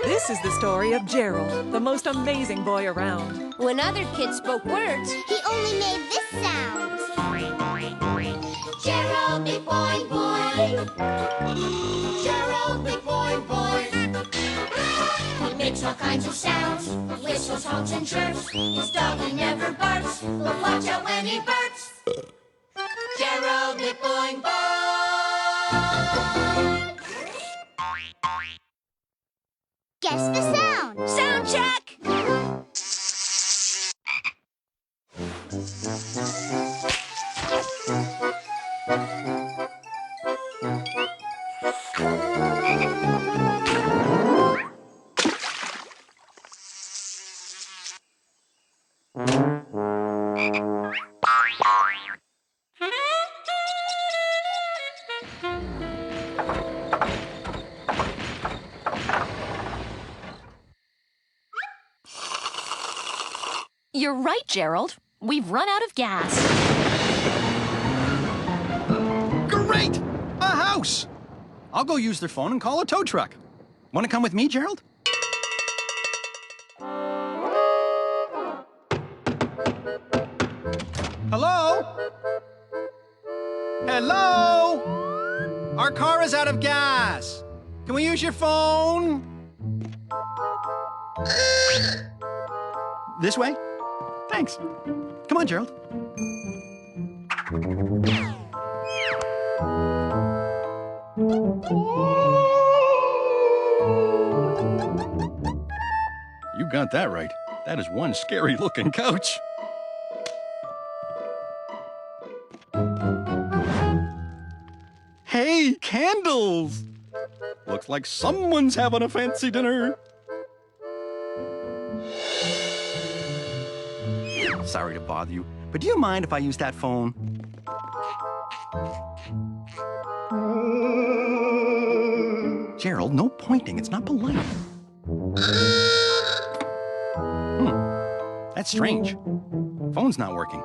This is the story of Gerald, the most amazing boy around. When other kids spoke words, He only made this sound. Gerald McBoing Boing. Gerald McBoing Boing. He makes all kinds of sounds, whistles, honks, and chirps. His dog he never barks, but watch out when he burps. Gerald McBoing Boing. Guess the sound. sound check! You're right, Gerald. We've run out of gas. Great! A house! I'll go use their phone and call a tow truck. Want to come with me, Gerald? Hello? Hello? Our car is out of gas. Can we use your phone? This way? Thanks. Come on, Gerald. You got that right. That is one scary-looking couch. Hey, candles! Looks like someone's having a fancy dinner. Sorry to bother you, but do you mind if I use that phone? Gerald, no pointing. It's not polite. That's strange. Phone's not working.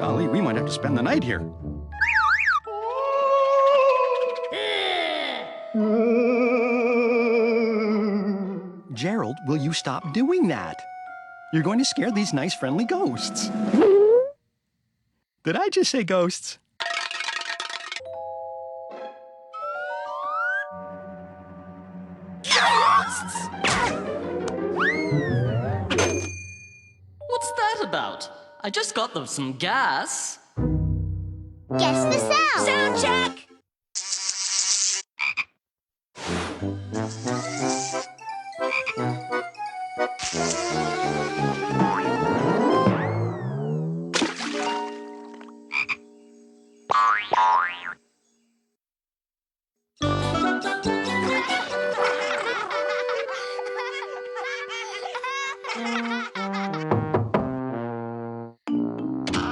Golly, we might have to spend the night here. Gerald, will you stop doing that? You're going to scare these nice, friendly ghosts. Did I just say ghosts? Ghosts! What's that about? I just got them some gas. Guess the sound. Sound check!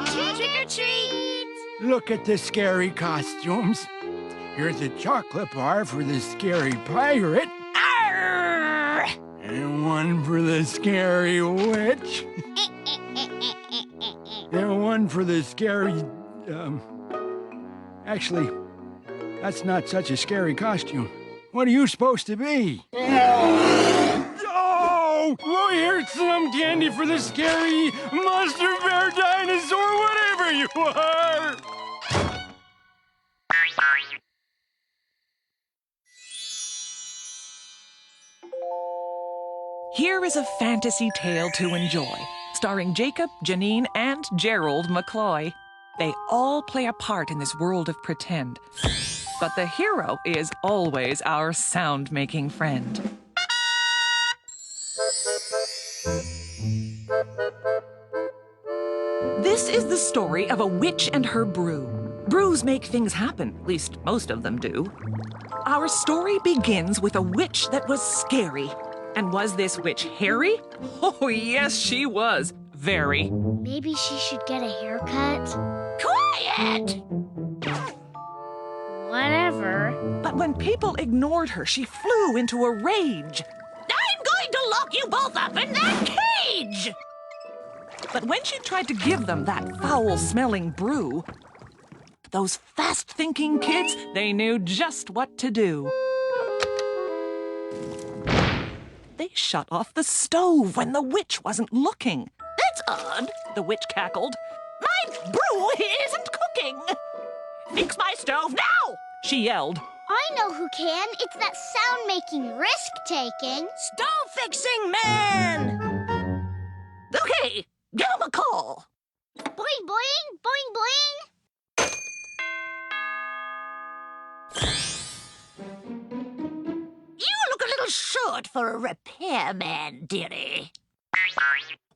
Trick or treat. Look at the scary costumes. Here's a chocolate bar for the scary pirate. Arr! And one for the scary witch. And one for the scary... Actually, that's not such a scary costume. What are you supposed to be? Oh! Well, here's some candy for the scary monster bear dinosaur, whatever you are! Here is a fantasy tale to enjoy, starring Jacob, Janine, and Gerald McCloy. They all play a part in this world of pretend. But the hero is always our sound-making friend. This is the story of a witch and her brew. Brews make things happen, at least most of them do. Our story begins with a witch that was scary. And was this witch hairy? Oh, yes, she was. Very. Maybe she should get a haircut. Quiet! Whatever. But when people ignored her, she flew into a rage. I'm going to lock you both up in that cage! But when she tried to give them that foul-smelling brew, those fast-thinking kids, they knew just what to do. they shut off the stove when the witch wasn't looking. That's odd. The witch cackled. My brew isn't cooking. Fix my stove now! She yelled. I know who can. It's that sound-making, risk-taking. Stove-fixing man! Okay, give him a call. Boing, boing, boing, boing. You look a little short for a repairman, dearie.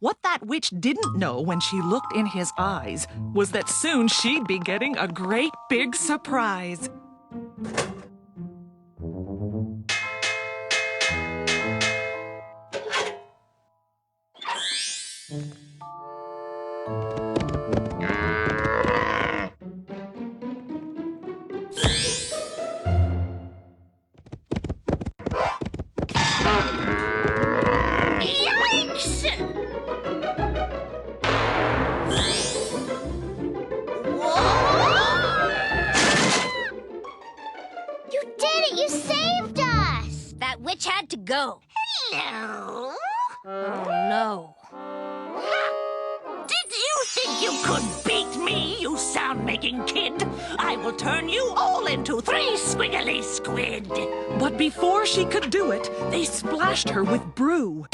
What that witch didn't know when she looked in his eyes was that soon she'd be getting a great big surprise. Yikes! You did it! You saved us! That witch had to go. Hello? Oh, no. Did you think you could beat me, you sound-making kid? I will turn you all into 3 squiggly squid. But before she could do it, they splashed her with brew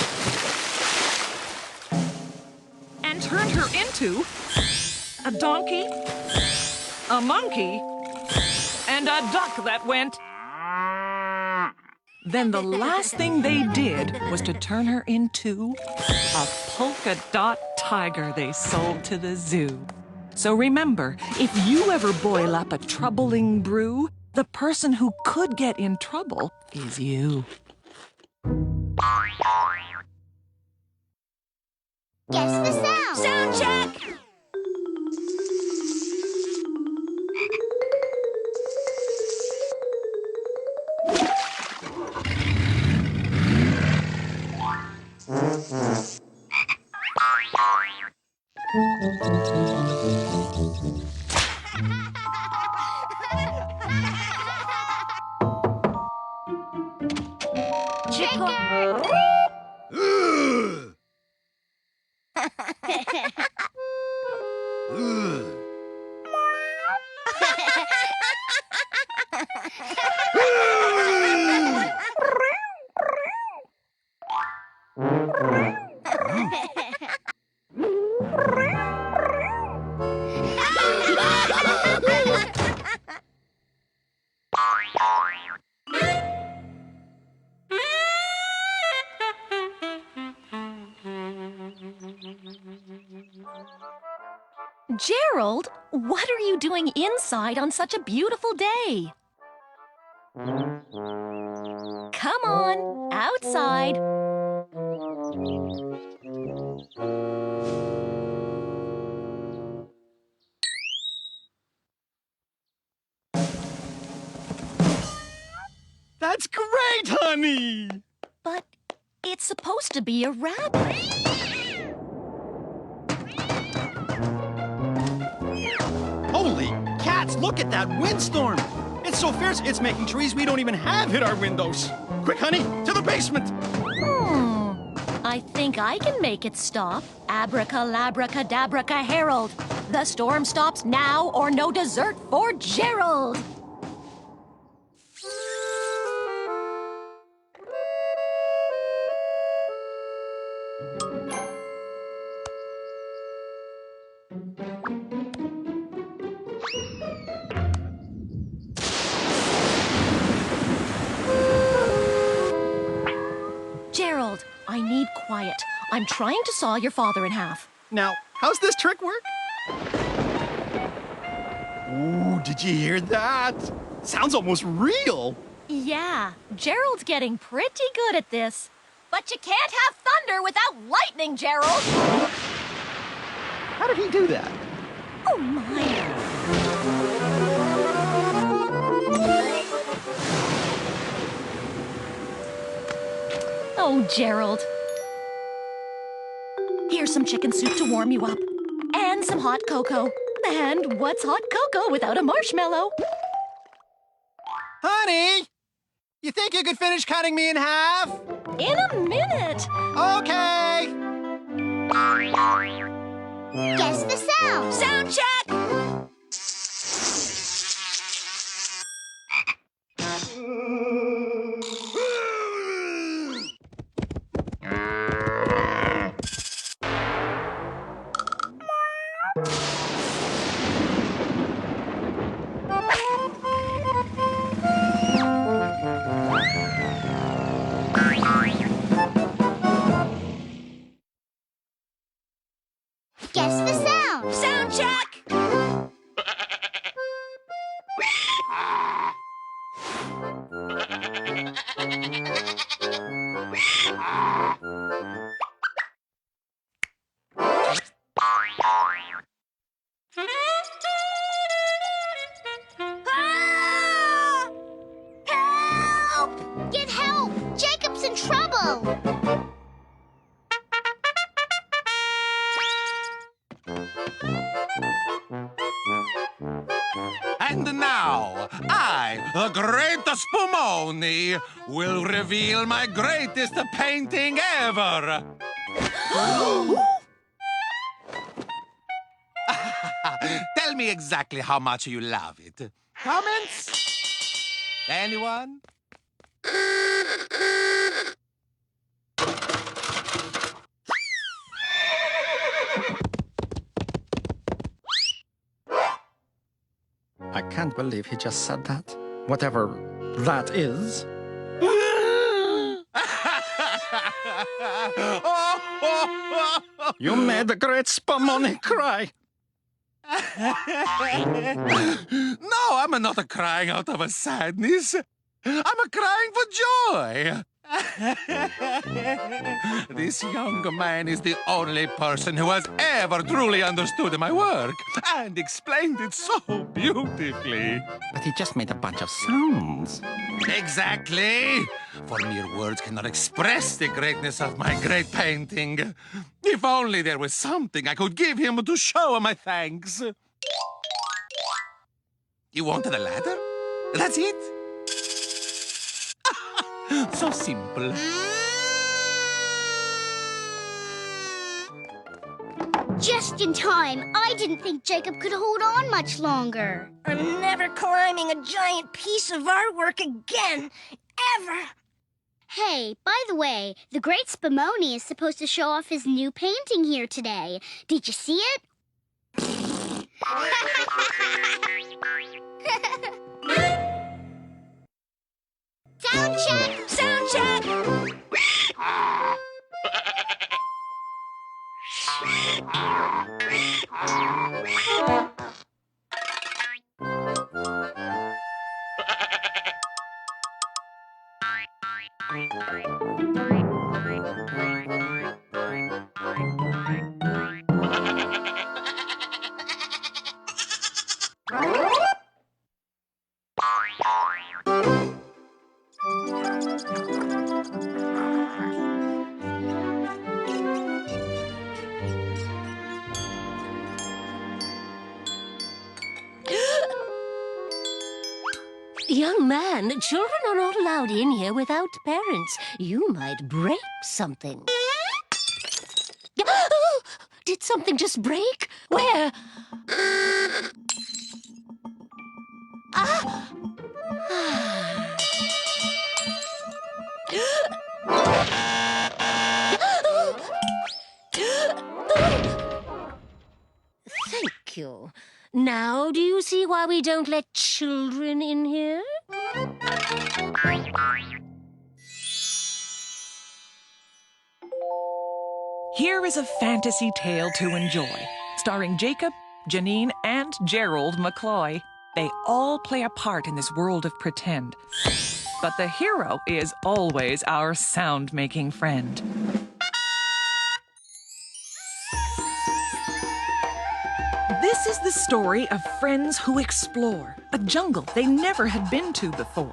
and turned her into a donkey, a monkey, and a duck that went. Then the last thing they did was to turn her into a polka dot tiger they sold to the zoo. So remember, if you ever boil up a troubling brew, the person who could get in trouble is you. Guess the sound. Sound check! Trigger! Gerald, what are you doing inside on such a beautiful day? Come on, outside. That's great, honey! But it's supposed to be a rabbit. Holy cats, look at that windstorm! It's so fierce, it's making trees we don't even have hit our windows. Quick, honey, to the basement! I think I can make it stop. Abracalabracadabraca Harold. The storm stops now or no dessert for Gerald. Gerald, I need quiet. I'm trying to saw your father in half. Now, how's this trick work? Ooh, did you hear that? Sounds almost real. Yeah, Gerald's getting pretty good at this. But you can't have thunder without lightning, Gerald! How did he do that? Oh, my. Oh, Gerald. Here's some chicken soup to warm you up. And some hot cocoa. And what's hot cocoa without a marshmallow? Honey, you think you could finish cutting me in half? In a minute. Okay. Guess the sound. Sound check! Guess the sound. Sound check! Ah! Help! Get help! Jacob's in trouble! And now, I, the great Spumoni, will reveal my greatest painting ever. Tell me exactly how much you love it. Comments? Anyone? I can't believe he just said that. Whatever that is. You made the great Spumoni cry. No, I'm not crying out of a sadness. I'm crying for joy. This young man is the only person who has ever truly understood my work and explained it so beautifully. But he just made a bunch of sounds. Exactly. For mere words cannot express the greatness of my great painting. If only there was something I could give him to show my thanks. You wanted a ladder? That's it? So simple. Just in time. I didn't think Jacob could hold on much longer. I'm never climbing a giant piece of artwork again. Ever. Hey, by the way, the great Spumoni is supposed to show off his new painting here today. Did you see it? Sound check! Sound check! Young man, children are not allowed in here without parents. You might break something. Did something just break? Where? Ah! Thank you. Now, do you see why we don't let children in here? Here is a fantasy tale to enjoy, starring Jacob, Janine, and Gerald McCloy. They all play a part in this world of pretend. But the hero is always our sound-making friend. This is the story of friends who explore a jungle they never had been to before.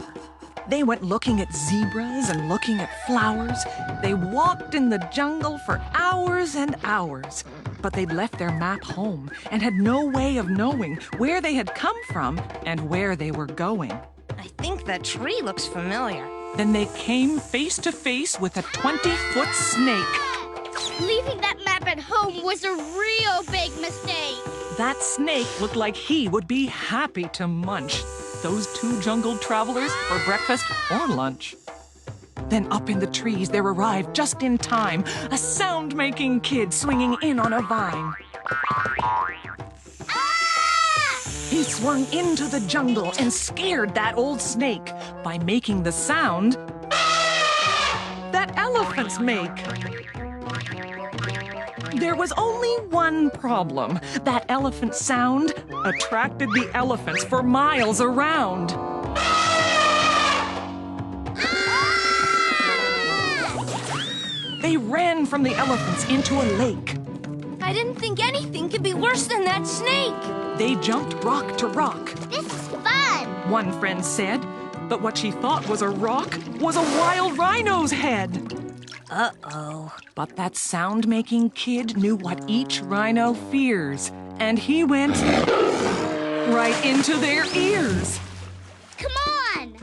They went looking at zebras and looking at flowers. They walked in the jungle for hours and hours. But they'd left their map home and had no way of knowing where they had come from and where they were going. I think that tree looks familiar. Then they came face to face with a 20-foot snake. Leaving that map at home was a real big mistake. That snake looked like he would be happy to munch those two jungle travelers for breakfast or lunch. Then up in the trees there arrived just in time a sound-making kid swinging in on a vine. He swung into the jungle and scared that old snake by making the sound that elephants make. There was only one problem. That elephant sound attracted the elephants for miles around. They ran from the elephants into a lake. I didn't think anything could be worse than that snake. They jumped rock to rock, This is fun. one friend said. But what she thought was a rock was a wild rhino's head. Uh-oh. But that sound-making kid knew what each rhino fears, and he went right into their ears. Come on.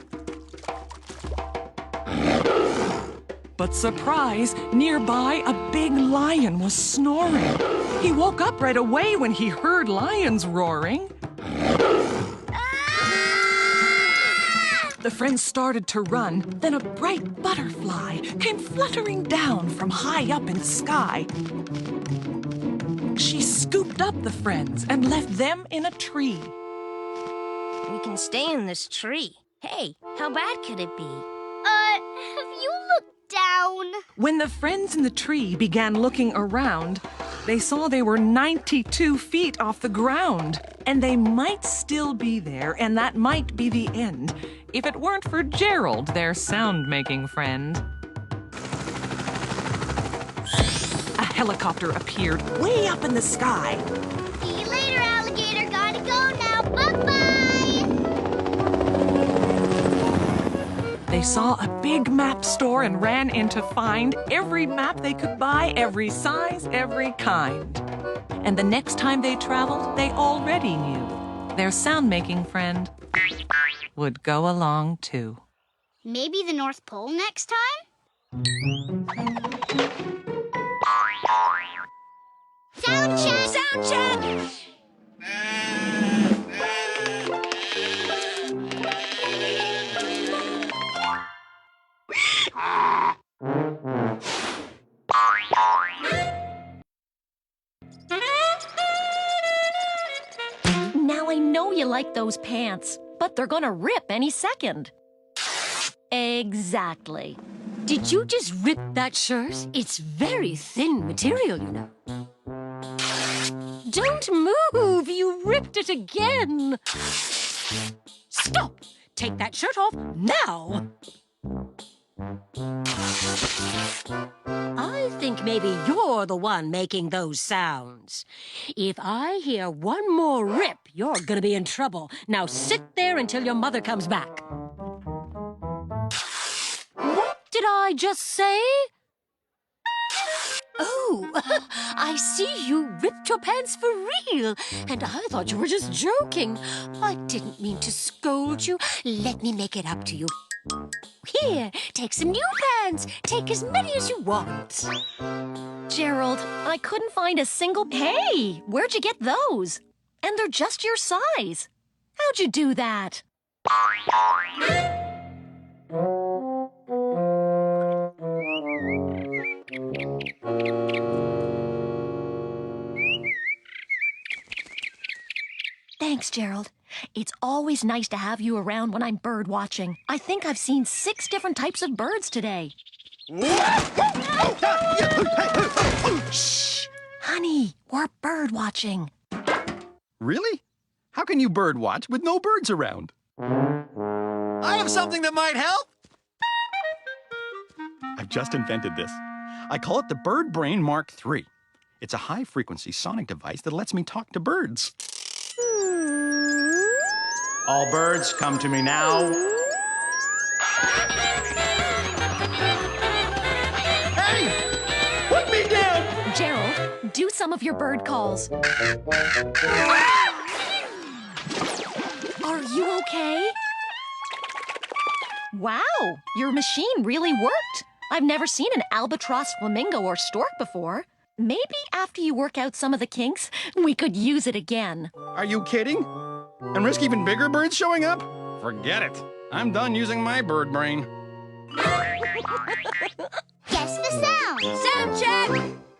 But surprise, nearby a big lion was snoring. He woke up right away when he heard lions roaring. The friends started to run, then a bright butterfly came fluttering down from high up in the sky. She scooped up the friends and left them in a tree. We can stay in this tree. Hey, how bad could it be? Have you looked down? When the friends in the tree began looking around, they saw they were 92 feet off the ground. And they might still be there, and that might be the end, if it weren't for Gerald, their sound-making friend. A helicopter appeared way up in the sky. See you later, alligator. Gotta go now. Bye-bye. They saw a big map store and ran in to find every map they could buy, every size, every kind. And the next time they traveled, they already knew their sound-making friend would go along too. Maybe the North Pole next time? Sound check! Sound check! Now I know you like those pants, but they're gonna rip any second. Exactly. Did you just rip that shirt? It's very thin material, you know. Don't move! You ripped it again! Stop! Take that shirt off now! I think maybe you're the one making those sounds. If I hear one more rip, you're gonna be in trouble. Now sit there until your mother comes back. What did I just say? Oh, I see you ripped your pants for real. And I thought you were just joking. I didn't mean to scold you. Let me make it up to you. Here, take some new pants. Take as many as you want. Gerald, I couldn't find a single... Hey, where'd you get those? And they're just your size. How'd you do that? Thanks, Gerald. It's always nice to have you around when I'm bird watching. I think I've seen 6 different types of birds today. Shh! Honey, we're bird watching. Really? How can you bird watch with no birds around? I have something that might help. I've just invented this. I call it the Bird Brain Mark III. It's a high-frequency sonic device that lets me talk to birds. All birds, come to me now. Hey! Put me down! Gerald, do some of your bird calls. Are you okay? Wow, your machine really worked. I've never seen an albatross, flamingo, or stork before. Maybe after you work out some of the kinks, we could use it again. Are you kidding? And risk even bigger birds showing up? Forget it. I'm done using my bird brain. Guess the sound. Sound check!